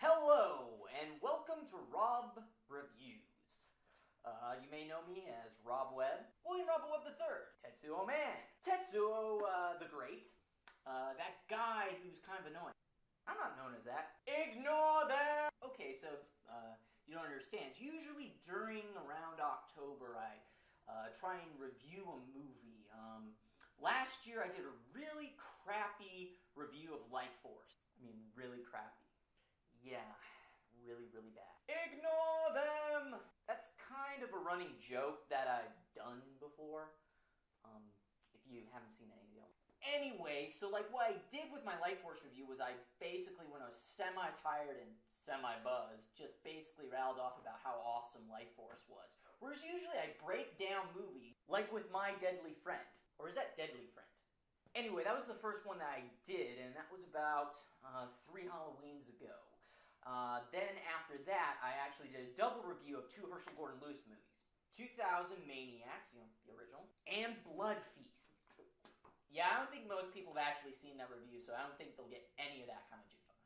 Hello, and welcome to Rob Reviews. You may know me as Rob Webb, William Rob Webb III, Tetsuo Man, Tetsuo the Great, that guy who's kind of annoying. I'm not known as that. Ignore them! Okay, so if you don't understand, it's usually around October I try and review a movie. Last year I did a really crappy review of Life Force. I mean, really crappy. Yeah, really bad. Ignore them! That's kind of a running joke that I've done before. If you haven't seen any of them. Anyway, so like what I did with my Life Force review was I basically, when I was semi-tired and semi-buzzed, just basically rattled off about how awesome Life Force was. Whereas usually I break down movies, like with My Deadly Friend. Or is that Deadly Friend? Anyway, that was the first one that I did, and that was about 3 Halloweens ago. Then after that, I actually did a double review of 2 Herschel Gordon Lewis movies. 2000 Maniacs, the original, and Blood Feast. Yeah, I don't think most people have actually seen that review, so I don't think they'll get any of that kind of jukebox.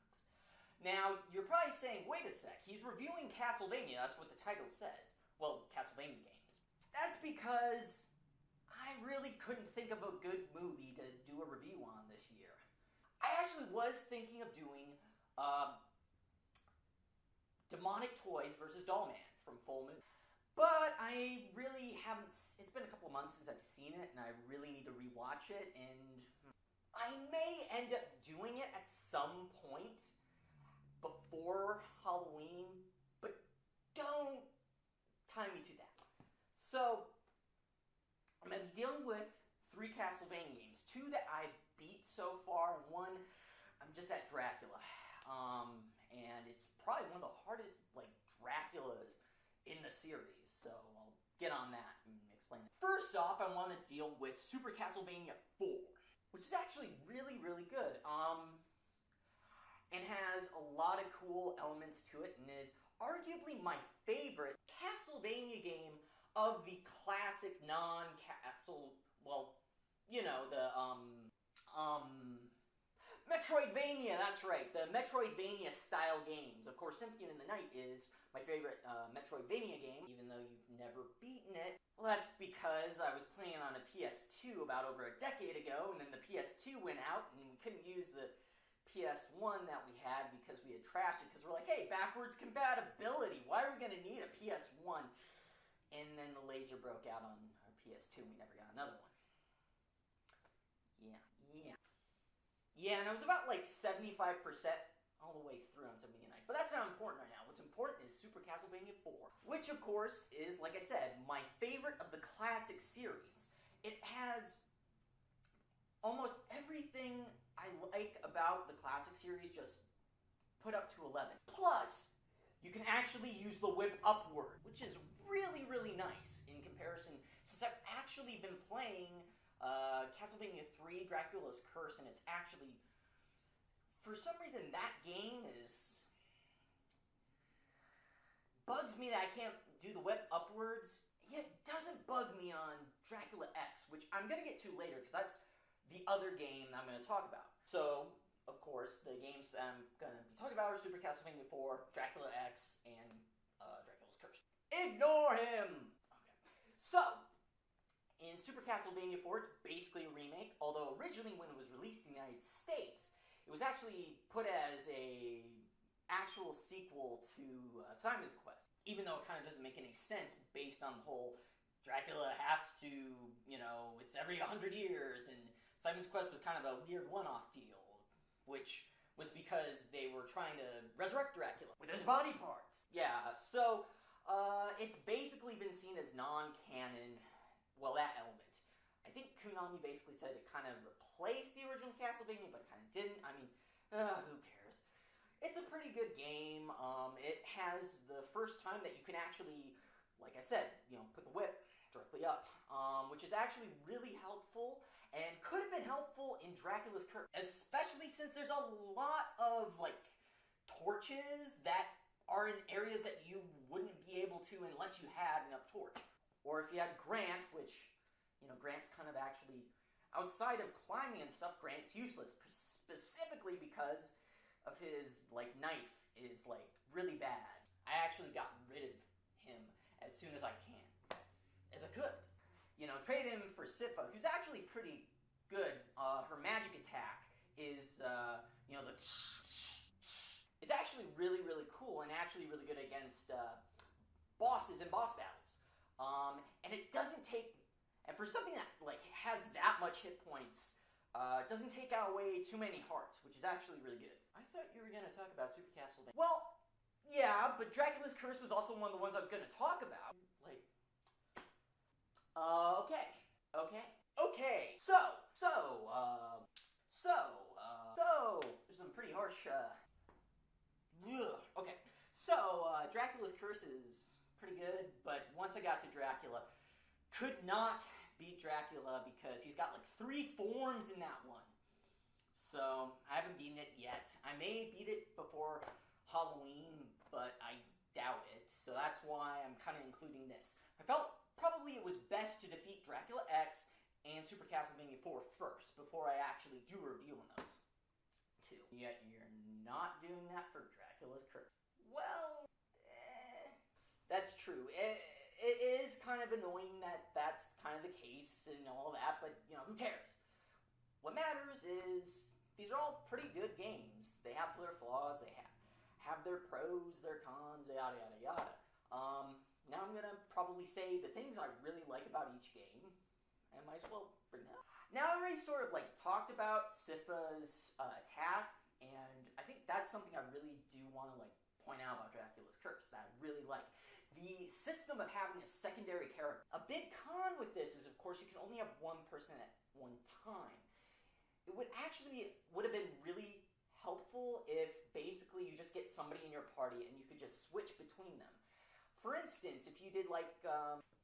Now, you're probably saying, wait a sec, he's reviewing Castlevania, that's what the title says. Well, Castlevania games. That's because I really couldn't think of a good movie to do a review on this year. I actually was thinking of doing Demonic Toys vs. Dollman from Full Moon. But I really haven't, it's been a couple of months since I've seen it, and I really need to rewatch it, and I may end up doing it at some point before Halloween, but don't tie me to that. So, I'm going to be dealing with 3 Castlevania games. 2 that I beat so far, and 1 I'm just at Dracula. And it's probably one of the hardest, Draculas in the series, so I'll get on that and explain it. First off, I want to deal with Super Castlevania 4, which is actually really good, and has a lot of cool elements to it, and is arguably my favorite Castlevania game of the classic non-Castle, Metroidvania, that's right, the Metroidvania style games. Of course, Symphony in the Night is my favorite Metroidvania game, even though you've never beaten it. Well, that's because I was playing on a PS2 about over a decade ago, and then the PS2 went out, and we couldn't use the PS1 that we had because we had trashed it, because we're like, hey, backwards compatibility, why are we going to need a PS1? And then the laser broke out on our PS2, and we never got another one. Yeah, and I was about 75% all the way through on Symphony of the Night. But that's not important right now. What's important is Super Castlevania 4, which of course is, like I said, my favorite of the classic series. It has almost everything I like about the classic series just put up to 11. Plus, you can actually use the whip upward, which is really nice in comparison, since I've actually been playing Castlevania 3, Dracula's Curse, and it's actually, for some reason, that game bugs me that I can't do the whip upwards. Yeah, it doesn't bug me on Dracula X, which I'm going to get to later, because that's the other game I'm going to talk about. So, of course, the games that I'm going to be talking about are Super Castlevania 4, Dracula X, and Dracula's Curse. Ignore him! Okay. So, in Super Castlevania 4, it's basically a remake, although originally when it was released in the United States, it was actually put as a actual sequel to Simon's Quest, even though it kind of doesn't make any sense based on the whole Dracula has to, it's every 100 years, and Simon's Quest was kind of a weird one-off deal, which was because they were trying to resurrect Dracula with his body parts. Yeah, so it's basically been seen as non-canon. Well, that element. I think Konami basically said it kind of replaced the original Castlevania, but it kind of didn't. I mean, who cares? It's a pretty good game. It has the first time that you can actually, like I said, put the whip directly up, which is actually really helpful, and could have been helpful in Dracula's Curse, especially since there's a lot of, torches that are in areas that you wouldn't be able to unless you had an up torch. Or if you had Grant, which, Grant's kind of actually, outside of climbing and stuff, Grant's useless, specifically because of his, knife is like really bad. I actually got rid of him as soon as I could. You know, trade him for Siffa, who's actually pretty good. Her magic attack is, you know, it's actually really, really cool and actually really good against bosses and boss battles. And it doesn't take, and for something that like has that much hit points, doesn't take away too many hearts, which is actually really good. I thought you were going to talk about Super Castlevania. Well, yeah, but Dracula's Curse was also one of the ones I was going to talk about. Like, okay. So, there's some pretty harsh, okay. So, Dracula's Curse is pretty good, but once I got to Dracula, could not beat Dracula because he's got like 3 forms in that one. So, I haven't beaten it yet. I may beat it before Halloween, but I doubt it. So that's why I'm kind of including this. I felt probably it was best to defeat Dracula X and Super Castlevania 4 first, before I actually do a review on those 2. Yet you're not doing that for Dracula's Curse. Well, that's true. It is kind of annoying that that's kind of the case and all that, but, you know, who cares? What matters is these are all pretty good games. They have their flaws, they have their pros, their cons, yada, yada, yada. Now I'm gonna probably say the things I really like about each game, and might as well bring that up. Now I already sort of like talked about Siffa's attack, and I think that's something I really do want to like point out about Dracula's Curse that I really like. The system of having a secondary character. A big con with this is, of course, you can only have one person at one time. It would have been really helpful if basically you just get somebody in your party and you could just switch between them. For instance, if you did like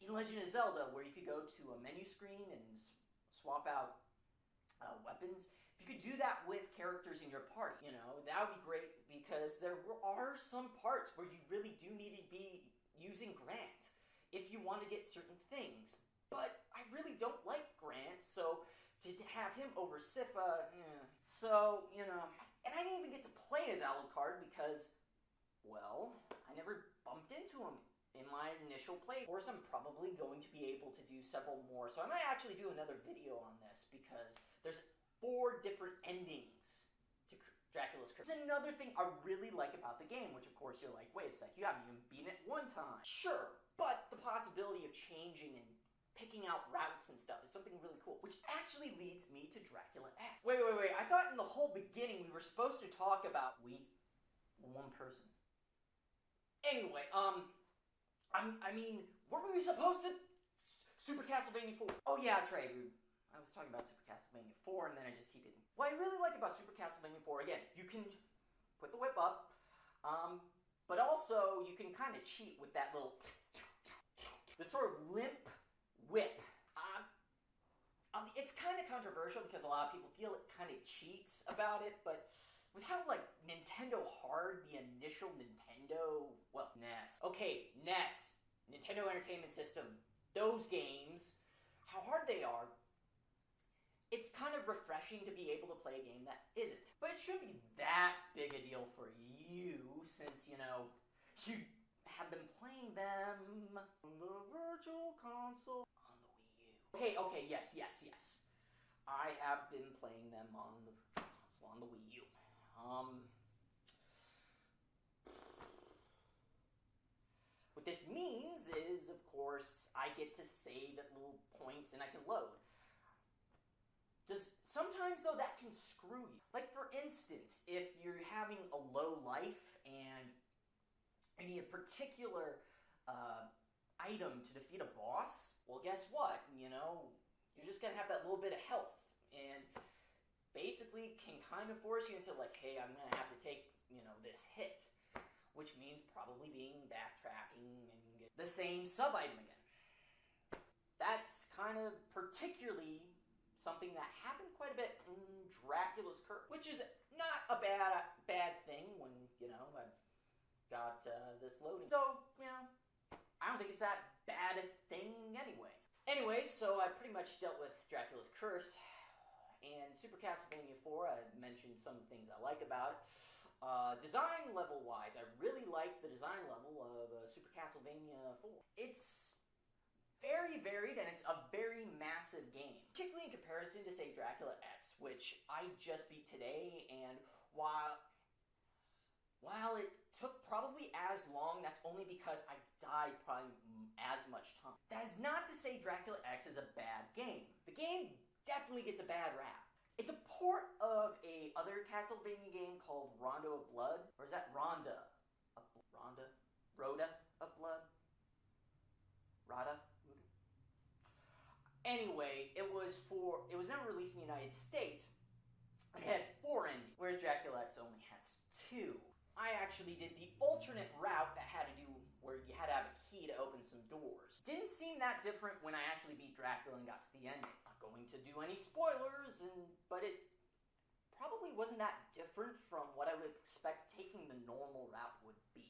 in Legend of Zelda, where you could go to a menu screen and swap out weapons, if you could do that with characters in your party, you know, that would be great, because there are some parts where you really do need to be using Grant if you want to get certain things. But I really don't like Grant, so to have him over Siffa, so, you know. And I didn't even get to play as Alucard because, well, I never bumped into him in my initial play. Of course, I'm probably going to be able to do several more, so I might actually do another video on this, because there's 4 different endings to Dracula's Curse. There's another thing I really like about the game, which of course you're like, wait a sec, you haven't even beaten it one time. Sure, but the possibility of changing and picking out routes and stuff is something really cool, which actually leads me to Dracula X. Wait, I thought in the whole beginning we were supposed to talk about one person. Anyway, I mean, weren't we supposed to Super Castlevania 4? Oh yeah, that's right, I was talking about Super Castlevania 4, and then I just keep it. What I really like about Super Castlevania 4, again, you can put the whip up, but also you can kind of cheat with that little, the sort of limp whip. It's kind of controversial because a lot of people feel it kind of cheats about it, but with how, like, Nintendo hard the initial Nintendo, well, NES. Okay, NES, Nintendo Entertainment System, those games, how hard they are, it's kind of refreshing to be able to play a game that isn't. But it shouldn't be that big a deal for you, since, you know, you have been playing them on the Virtual Console on the Wii U. Okay, yes. I have been playing them on the Virtual Console on the Wii U. What this means is, of course, I get to save at little points and I can load. Sometimes, though, that can screw you. Like, for instance, if you're having a low life and you need a particular item to defeat a boss, well, guess what? You know, you're just going to have that little bit of health. And basically can kind of force you into, like, hey, I'm going to have to take, you know, this hit. Which means probably being backtracking and get the same sub-item again. That's kind of particularly something that happened quite a bit in Dracula's Curse, which is not a bad thing when, you know, I've got this loading. So, you know, I don't think it's that bad a thing anyway. Anyway, so I pretty much dealt with Dracula's Curse, and Super Castlevania 4, I mentioned some of the things I like about it. Design level-wise, I really like the design level of Super Castlevania 4. It's very varied, and it's a very massive game, particularly in comparison to, say, Dracula X, which I just beat today, and while it took probably as long, that's only because I died probably as much time. That is not to say Dracula X is a bad game. The game definitely gets a bad rap. It's a port of a other Castlevania game called Rondo of Blood. Or is that Rhoda of Blood? Rada? Anyway, it was never released in the United States. It had 4 endings, whereas Dracula X only has 2. I actually did the alternate route that had to do where you had to have a key to open some doors. Didn't seem that different when I actually beat Dracula and got to the ending. Not going to do any spoilers, but it probably wasn't that different from what I would expect taking the normal route would be.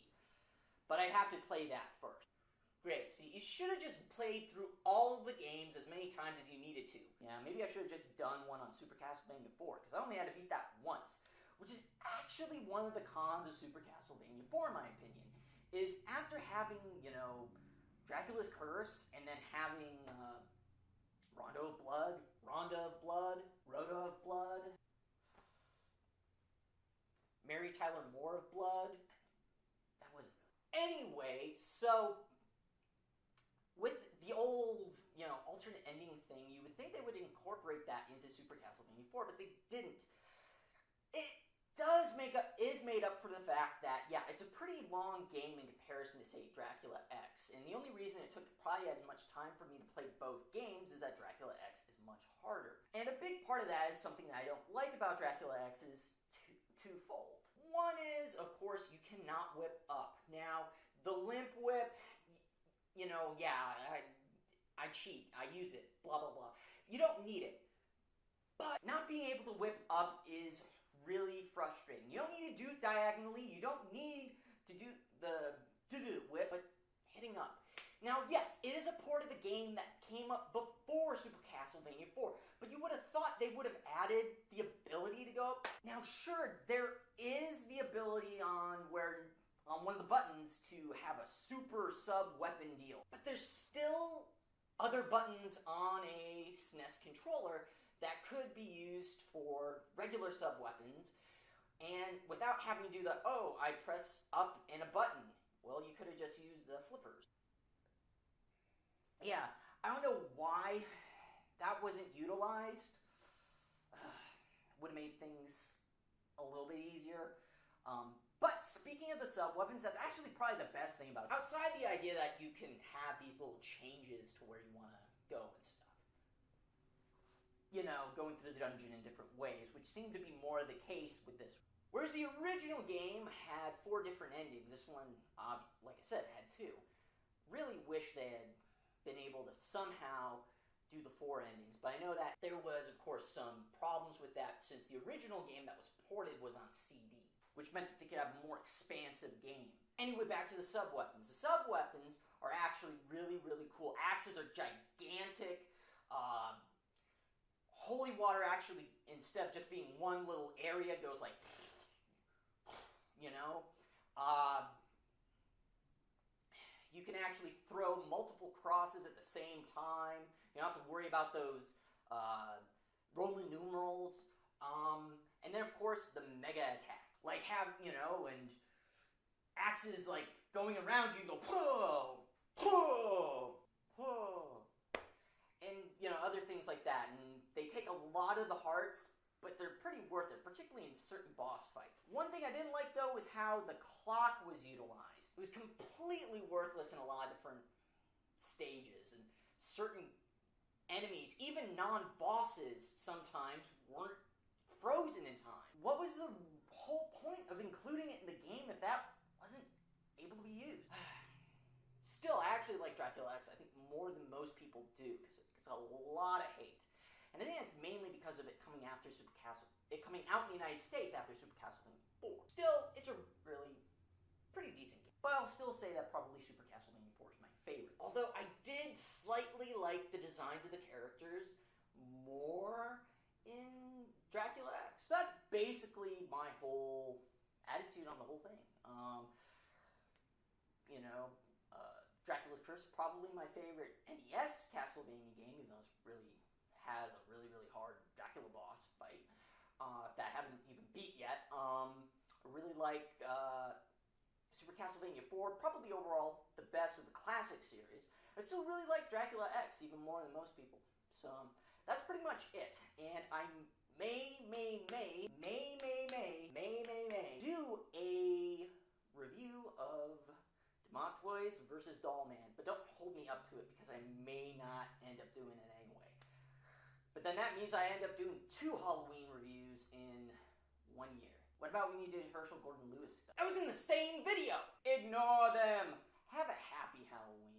But I'd have to play that first. Great, see, you should have just played through all of the games as many times as you needed to. Yeah, maybe I should have just done one on Super Castlevania 4, because I only had to beat that once. Which is actually one of the cons of Super Castlevania 4, in my opinion, is after having, Dracula's Curse, and then having Rondo of Blood, Rhoda of Blood, Mary Tyler Moore of Blood, that wasn't really... Anyway, so, with the old, alternate ending thing, you would think they would incorporate that into Super Castlevania 4, but they didn't. It is made up for the fact that, yeah, it's a pretty long game in comparison to, say, Dracula X. And the only reason it took probably as much time for me to play both games is that Dracula X is much harder. And a big part of that is something that I don't like about Dracula X is twofold. One is, of course, you cannot whip up. Now, the limp whip, I cheat, I use it, blah, blah, blah. You don't need it. But not being able to whip up is really frustrating. You don't need to do it diagonally. You don't need to do the whip, but hitting up. Now, yes, it is a port of the game that came up before Super Castlevania 4, but you would have thought they would have added the ability to go up. Now, sure, there is the ability on one of the buttons to have a super sub weapon deal, but there's still other buttons on a SNES controller that could be used for regular sub-weapons, and without having to do the, I press up and a button. Well, you could have just used the flippers. Yeah, I don't know why that wasn't utilized. Would have made things a little bit easier. But speaking of the sub-weapons, that's actually probably the best thing about it. Outside the idea that you can have these little changes to where you want to go and stuff. Going through the dungeon in different ways, which seemed to be more the case with this. Whereas the original game had 4 different endings, this one, like I said, had 2. Really wish they had been able to somehow do the 4 endings, but I know that there was, of course, some problems with that since the original game that was ported was on CD, which meant that they could have a more expansive game. Anyway, back to the sub-weapons. The sub-weapons are actually really, really cool. Axes are gigantic. Holy water actually, instead of just being one little area, goes like, you can actually throw multiple crosses at the same time. You don't have to worry about those Roman numerals. And then, of course, the mega attack. Like, and axes, like, going around you, go, whoa, whoa, whoa. And, other things like that. And they take a lot of the hearts, but they're pretty worth it, particularly in certain boss fights. One thing I didn't like, though, was how the clock was utilized. It was completely worthless in a lot of different stages, and certain enemies, even non-bosses, sometimes weren't frozen in time. What was the whole point of including it in the game if that wasn't able to be used? Still, I actually like Dracula X, I think, more than most people do, because it gets a lot of hate. And I think that's mainly because of it coming out in the United States after Super Castlevania 4. Still, it's a really pretty decent game. But I'll still say that probably Super Castlevania 4 is my favorite. Although I did slightly like the designs of the characters more in Dracula X. So that's basically my whole attitude on the whole thing. You know, Dracula's Curse, probably my favorite NES Castlevania game, even though it really has a really, really hard Dracula boss fight that I haven't even beat yet. I really like Super Castlevania 4, probably overall the best of the classic series. I still really like Dracula X even more than most people. So that's pretty much it. And I may do a review of Demonic Toys versus Dollman, but don't hold me up to it because I may not end up doing it anyway. But then that means I end up doing 2 Halloween reviews in 1 year. What about when you did Herschel Gordon Lewis stuff? I was in the same video! Ignore them! Have a happy Halloween.